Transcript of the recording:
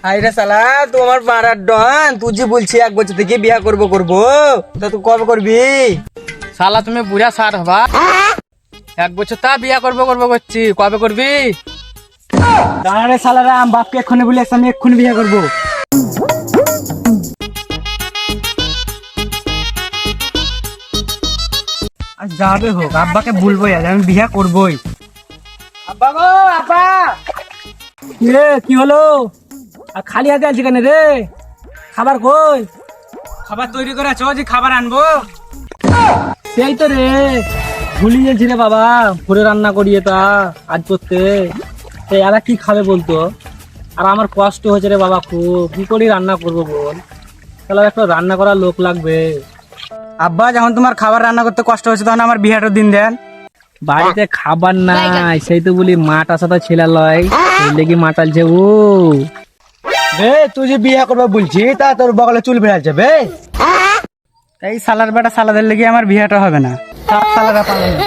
আরে শালা তুই আমার পাড়ার ডন, তুই যে বলছি 1 বছর থেকে বিয়া করবো তা তুই কবে করবি? শালা তুমি বুড়া সার হবা। 1 বছর তা বিয়া করবো করছি, কবে করবি? দাঁড়ারে শালারা, আমি বাপকে এক্ষুনি বলে আসছি, আমি এক্ষুনি বিয়া করবো। আর যাবে হোক, আব্বাকে বলবোই আজ আমি বিয়া করবোই। আব্বা গো, আব্বা রে, কি হলো? আর খালি হাতে আছি কেন রে? খাবার কই? খাবার তৈরি করে আছো যে খাবার আনবো? সেই তো রে, ভুলি গেছি রে বাবা, ভোরে রান্না করিয়ে তা আজ করতে। সেই আর কি খাবে বলতো? আর আমার কষ্ট হয়েছে রে বাবা খুব, কি করি রান্না করবো বল? তাহলে একটা রান্না করার লোক লাগবে। আব্বা যখন তোমার খাবার রান্না করতে কষ্ট হচ্ছে তখন আমার বিহাটার দিন দেন। বাড়িতে খাবার নাই, সেই তো বলি মাঠ আসা তো ছেলে লয়, লেগে মাতালছে ও। বে তুই যে বিয়ে করবে বলছি, তা তোর বগলে চুল বেড়া যাবে? এই সালার বেটা সালাদের লেগে আমার বিয়েটা হবে না, সব সালারা পালানো।